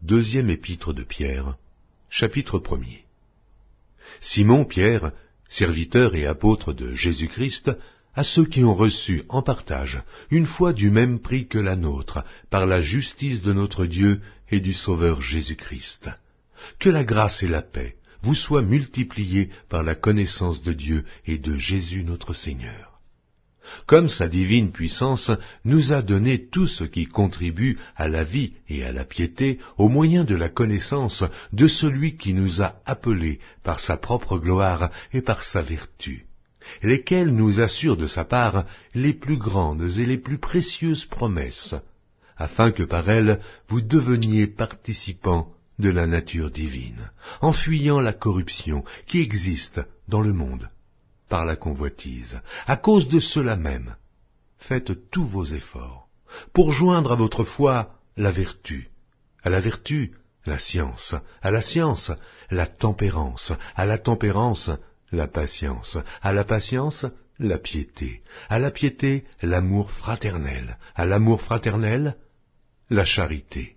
Deuxième épître de Pierre, chapitre 1er. Simon Pierre, serviteur et apôtre de Jésus-Christ, à ceux qui ont reçu en partage une foi du même prix que la nôtre, par la justice de notre Dieu et du Sauveur Jésus-Christ. Que la grâce et la paix vous soient multipliées par la connaissance de Dieu et de Jésus notre Seigneur. Comme sa divine puissance nous a donné tout ce qui contribue à la vie et à la piété au moyen de la connaissance de celui qui nous a appelés par sa propre gloire et par sa vertu, lesquels nous assurent de sa part les plus grandes et les plus précieuses promesses, afin que par elles vous deveniez participants de la nature divine, en fuyant la corruption qui existe dans le monde par la convoitise. À cause de cela même, faites tous vos efforts pour joindre à votre foi la vertu, à la vertu la science, à la science la tempérance, à la tempérance la patience, à la patience la piété, à la piété l'amour fraternel, à l'amour fraternel la charité.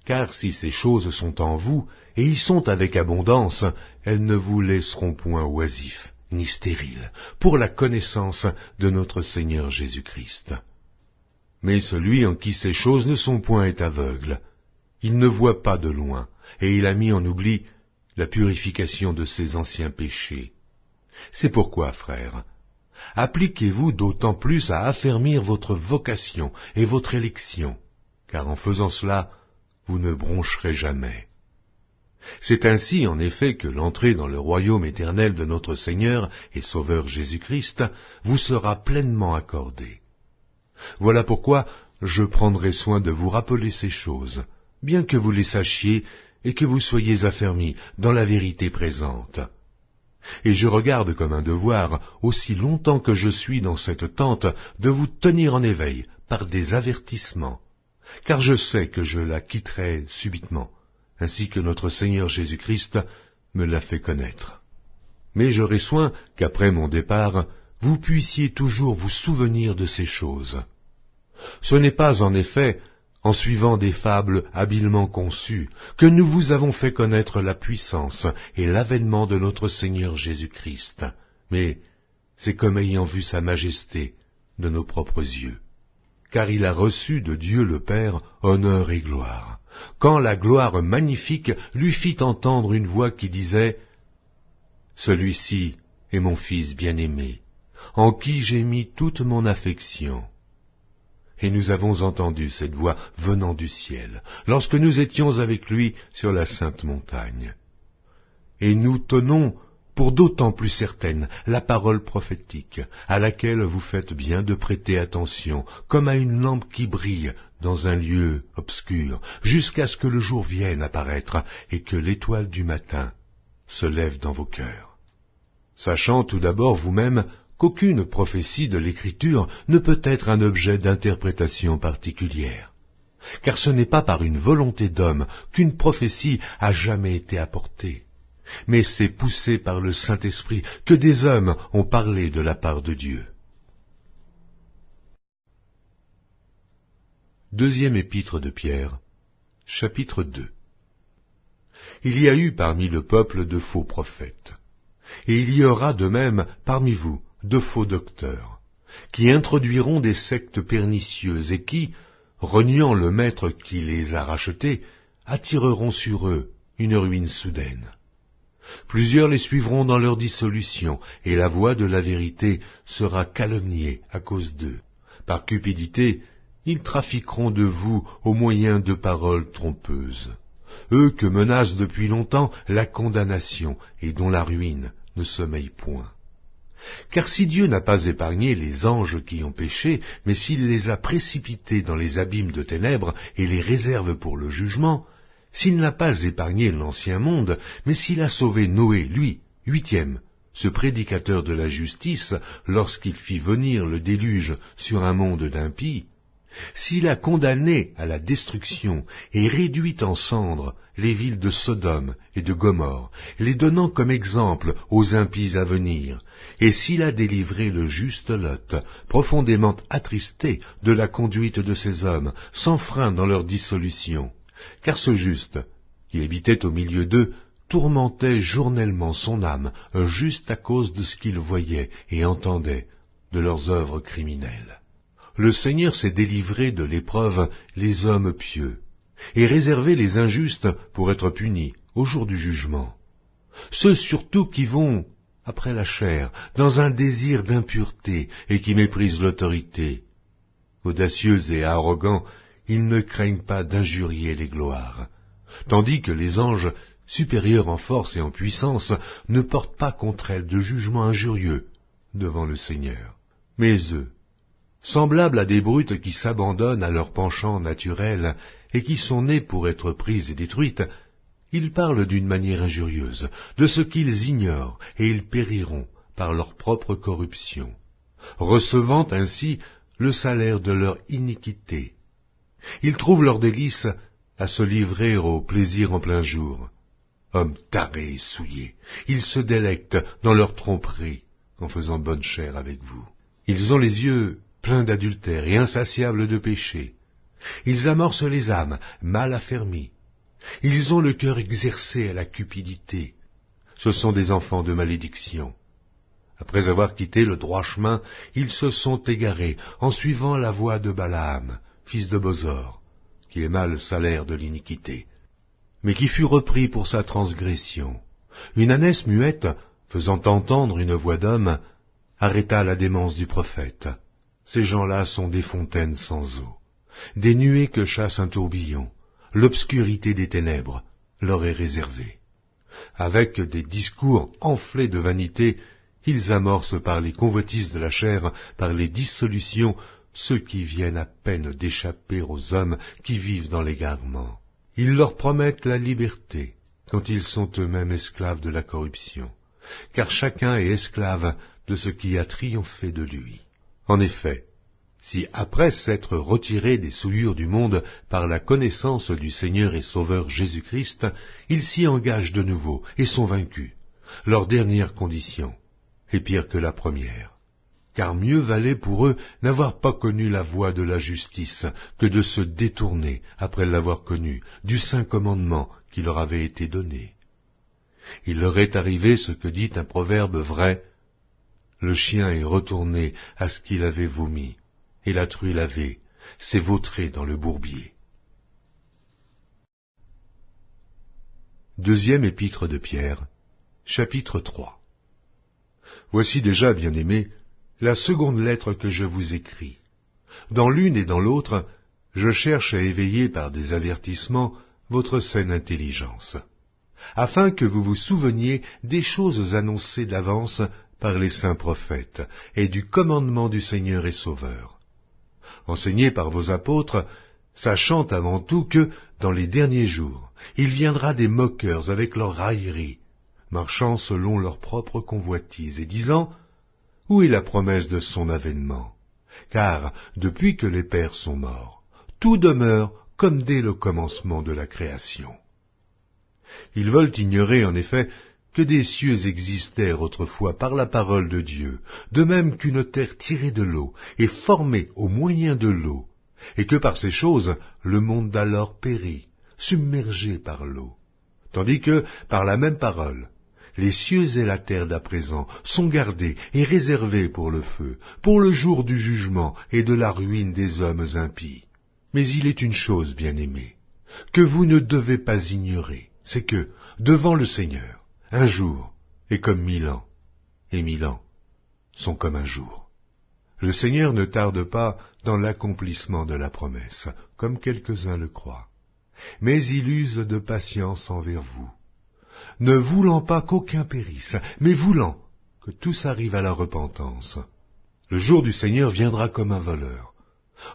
Car si ces choses sont en vous, et y sont avec abondance, elles ne vous laisseront point oisifs ni stériles, pour la connaissance de notre Seigneur Jésus-Christ. Mais celui en qui ces choses ne sont point est aveugle. Il ne voit pas de loin, et il a mis en oubli la purification de ses anciens péchés. C'est pourquoi, frères, appliquez-vous d'autant plus à affermir votre vocation et votre élection, car en faisant cela, vous ne broncherez jamais. C'est ainsi, en effet, que l'entrée dans le royaume éternel de notre Seigneur et Sauveur Jésus-Christ vous sera pleinement accordée. Voilà pourquoi je prendrai soin de vous rappeler ces choses, bien que vous les sachiez et que vous soyez affermis dans la vérité présente. Et je regarde comme un devoir, aussi longtemps que je suis dans cette tente, de vous tenir en éveil par des avertissements, car je sais que je la quitterai subitement, ainsi que notre Seigneur Jésus-Christ me l'a fait connaître. Mais j'aurai soin qu'après mon départ, vous puissiez toujours vous souvenir de ces choses. Ce n'est pas en effet en suivant des fables habilement conçues que nous vous avons fait connaître la puissance et l'avènement de notre Seigneur Jésus-Christ, mais c'est comme ayant vu sa majesté de nos propres yeux. Car il a reçu de Dieu le Père honneur et gloire, quand la gloire magnifique lui fit entendre une voix qui disait « Celui-ci est mon Fils bien-aimé, en qui j'ai mis toute mon affection. » Et nous avons entendu cette voix venant du ciel, lorsque nous étions avec lui sur la sainte montagne. Et nous tenons pour d'autant plus certaine la parole prophétique, à laquelle vous faites bien de prêter attention, comme à une lampe qui brille dans un lieu obscur, jusqu'à ce que le jour vienne apparaître et que l'étoile du matin se lève dans vos cœurs. Sachant tout d'abord vous-même qu'aucune prophétie de l'Écriture ne peut être un objet d'interprétation particulière, car ce n'est pas par une volonté d'homme qu'une prophétie a jamais été apportée, mais c'est poussé par le Saint-Esprit que des hommes ont parlé de la part de Dieu. Deuxième épître de Pierre, chapitre 2. Il y a eu parmi le peuple de faux prophètes, et il y aura de même parmi vous de faux docteurs, qui introduiront des sectes pernicieuses et qui, reniant le Maître qui les a rachetés, attireront sur eux une ruine soudaine. Plusieurs les suivront dans leur dissolution, et la voie de la vérité sera calomniée à cause d'eux. Par cupidité, ils trafiqueront de vous au moyen de paroles trompeuses, eux que menace depuis longtemps la condamnation et dont la ruine ne sommeille point. Car si Dieu n'a pas épargné les anges qui ont péché, mais s'il les a précipités dans les abîmes de ténèbres et les réserve pour le jugement, s'il n'a pas épargné l'ancien monde, mais s'il a sauvé Noé, lui, 8e, ce prédicateur de la justice, lorsqu'il fit venir le déluge sur un monde d'impies, s'il a condamné à la destruction et réduit en cendres les villes de Sodome et de Gomorrhe, les donnant comme exemple aux impies à venir, et s'il a délivré le juste Lot, profondément attristé de la conduite de ces hommes, sans frein dans leur dissolution, car ce juste, qui habitait au milieu d'eux, tourmentait journellement son âme, juste à cause de ce qu'il voyait et entendait de leurs œuvres criminelles. Le Seigneur s'est délivré de l'épreuve les hommes pieux, et réservé les injustes pour être punis au jour du jugement. Ceux surtout qui vont, après la chair, dans un désir d'impureté et qui méprisent l'autorité. Audacieux et arrogants, ils ne craignent pas d'injurier les gloires, tandis que les anges, supérieurs en force et en puissance, ne portent pas contre elles de jugement injurieux devant le Seigneur. Mais eux, semblables à des brutes qui s'abandonnent à leurs penchants naturels et qui sont nées pour être prises et détruites, ils parlent d'une manière injurieuse de ce qu'ils ignorent et ils périront par leur propre corruption, recevant ainsi le salaire de leur iniquité. Ils trouvent leur délice à se livrer au plaisir en plein jour. Hommes tarés et souillés, ils se délectent dans leur tromperie en faisant bonne chère avec vous. Ils ont les yeux pleins d'adultère et insatiables de péché. Ils amorcent les âmes mal affermies. Ils ont le cœur exercé à la cupidité. Ce sont des enfants de malédiction. Après avoir quitté le droit chemin, ils se sont égarés en suivant la voie de Balaam, fils de Bosor, qui aima le salaire de l'iniquité, mais qui fut repris pour sa transgression. Une ânesse muette, faisant entendre une voix d'homme, arrêta la démence du prophète. Ces gens-là sont des fontaines sans eau, des nuées que chasse un tourbillon. L'obscurité des ténèbres leur est réservée. Avec des discours enflés de vanité, ils amorcent par les convoitises de la chair, par les dissolutions, ceux qui viennent à peine d'échapper aux hommes qui vivent dans l'égarement. Ils leur promettent la liberté, quand ils sont eux-mêmes esclaves de la corruption, car chacun est esclave de ce qui a triomphé de lui. En effet, si après s'être retirés des souillures du monde par la connaissance du Seigneur et Sauveur Jésus-Christ, ils s'y engagent de nouveau et sont vaincus, leur dernière condition est pire que la première. Car mieux valait pour eux n'avoir pas connu la voie de la justice que de se détourner, après l'avoir connue, du saint commandement qui leur avait été donné. Il leur est arrivé ce que dit un proverbe vrai: le chien est retourné à ce qu'il avait vomi, et la truie lavée s'est vautrée dans le bourbier. Deuxième épître de Pierre, chapitre 3. Voici déjà, bien-aimés, la seconde lettre que je vous écris. Dans l'une et dans l'autre, je cherche à éveiller par des avertissements votre saine intelligence, afin que vous vous souveniez des choses annoncées d'avance par les saints prophètes, et du commandement du Seigneur et Sauveur. Enseigné par vos apôtres, sachant avant tout que, dans les derniers jours, il viendra des moqueurs avec leurs railleries, marchant selon leur propre convoitise, et disant: où est la promesse de son avènement? Car, depuis que les pères sont morts, tout demeure comme dès le commencement de la création. Ils veulent ignorer, en effet, que des cieux existèrent autrefois par la parole de Dieu, de même qu'une terre tirée de l'eau et formée au moyen de l'eau, et que par ces choses le monde d'alors périt, submergé par l'eau, tandis que, par la même parole, les cieux et la terre d'à présent sont gardés et réservés pour le feu, pour le jour du jugement et de la ruine des hommes impies. Mais il est une chose, bien-aimée, que vous ne devez pas ignorer, c'est que, devant le Seigneur, un jour est comme 1000 ans, et 1000 ans sont comme un jour. Le Seigneur ne tarde pas dans l'accomplissement de la promesse, comme quelques-uns le croient, mais il use de patience envers vous, ne voulant pas qu'aucun périsse, mais voulant que tous arrivent à la repentance. Le jour du Seigneur viendra comme un voleur.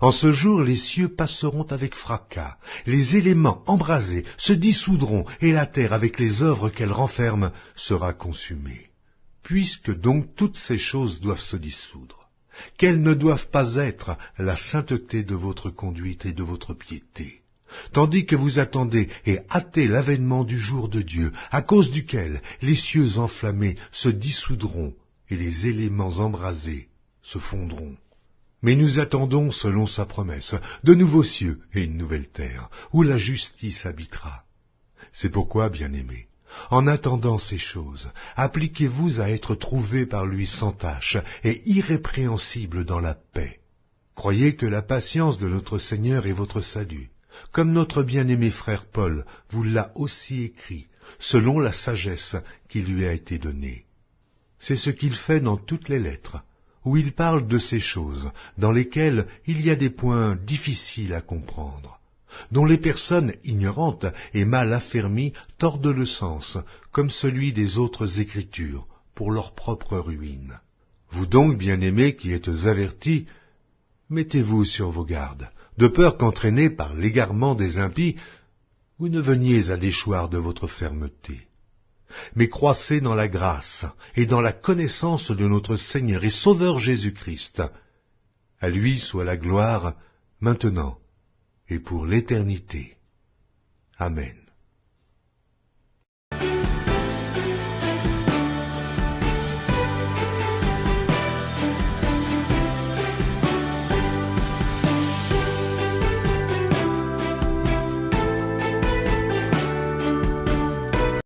En ce jour, les cieux passeront avec fracas, les éléments embrasés se dissoudront, et la terre, avec les œuvres qu'elle renferme, sera consumée. Puisque donc toutes ces choses doivent se dissoudre, quelles ne doivent pas être la sainteté de votre conduite et de votre piété, tandis que vous attendez et hâtez l'avènement du jour de Dieu, à cause duquel les cieux enflammés se dissoudront, et les éléments embrasés se fondront. Mais nous attendons, selon sa promesse, de nouveaux cieux et une nouvelle terre, où la justice habitera. C'est pourquoi, bien-aimés, en attendant ces choses, appliquez-vous à être trouvés par lui sans tache et irrépréhensibles dans la paix. Croyez que la patience de notre Seigneur est votre salut, comme notre bien-aimé frère Paul vous l'a aussi écrit, selon la sagesse qui lui a été donnée. C'est ce qu'il fait dans toutes les lettres, où il parle de ces choses, dans lesquelles il y a des points difficiles à comprendre, dont les personnes ignorantes et mal affermies tordent le sens, comme celui des autres Écritures, pour leur propre ruine. Vous donc, bien-aimés, qui êtes avertis, mettez-vous sur vos gardes, de peur qu'entraînés par l'égarement des impies, vous ne veniez à déchoir de votre fermeté. Mais croissez dans la grâce et dans la connaissance de notre Seigneur et Sauveur Jésus-Christ. À lui soit la gloire, maintenant et pour l'éternité. Amen.